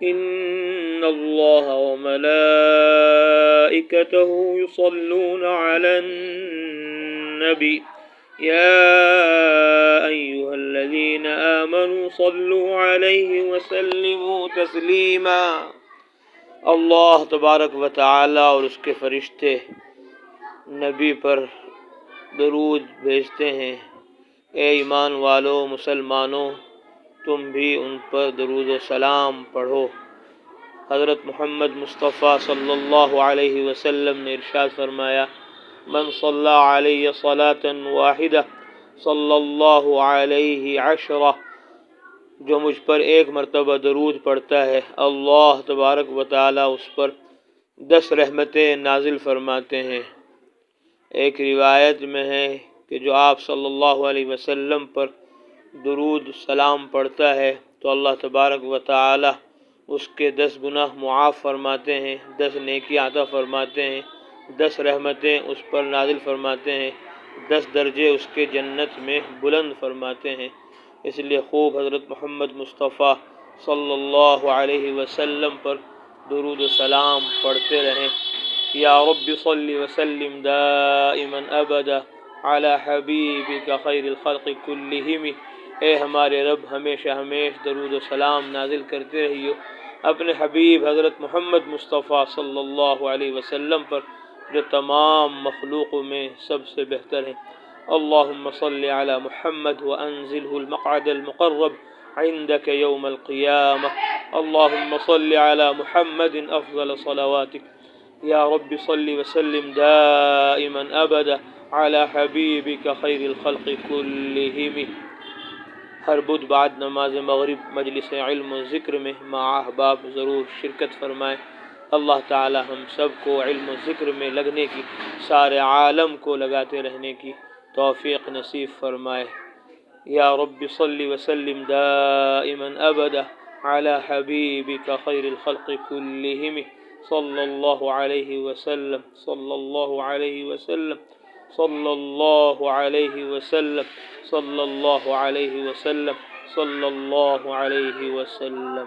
إن الله وملائكته يصلون على النبي يا أيها الذين آمنوا صلوا عليه وسلموا تسلیما۔ اللہ تبارک و تعالی اور اس کے فرشتے نبی پر درود بھیجتے ہیں۔ اے ایمان والو مسلمانوں، تم بھی ان پر درود و سلام پڑھو۔ حضرت محمد مصطفیٰ صلی اللہ علیہ وسلم نے ارشاد فرمایا، من صلی علی صلاۃ واحدہ صلی اللہ علیہ عشرہ، جو مجھ پر ایک مرتبہ درود پڑھتا ہے، اللہ تبارک و تعالی اس پر 10 رحمتیں نازل فرماتے ہیں۔ ایک روایت میں ہے کہ جو آپ صلی اللہ علیہ وسلم پر درود سلام پڑھتا ہے تو اللہ تبارک و تعالی اس کے 10 گناہ معاف فرماتے ہیں، 10 نیکی عطا فرماتے ہیں، 10 رحمتیں اس پر نازل فرماتے ہیں، 10 درجے اس کے جنت میں بلند فرماتے ہیں۔ اس لیے خوب حضرت محمد مصطفیٰ صلی اللہ علیہ وسلم پر درود و سلام پڑھتے رہیں۔ یا رب صلی وسلم دائما ابدا علی حبیبک خیر الخلق کلہم، اے ہمارے رب ہمیشہ درود و سلام نازل کرتے رہیو اپنے حبیب حضرت محمد مصطفیٰ صلی اللہ علیہ وسلم پر، جو تمام مخلوقوں میں سب سے بہتر ہیں۔ اللہم صلی علی محمد وانزلہ المقعد المقرب عندك يوم القيامة۔ اللهم صل على محمد أفضل صلواتك يا رب صل وسلم دائما أبدا على حبيبك خير الخلق كلهم۔ ہر بدھ بعد نماز مغرب مجلس علم و ذکر میں مع احباب ضرور شرکت فرمائیں۔ اللہ تعالی ہم سب کو علم و ذکر میں لگنے کی، سارے عالم کو لگاتے رہنے کی توفیق نصیب فرمائے۔ یا رب صل وسلم دائما ابدا على حبیبک خیر الخلق كلهم صلی اللہ علیہ وسلم صلی اللہ علیہ وسلم صلی اللہ علیہ وسلم صلی اللہ علیہ وسلم صلی اللہ علیہ وسلم۔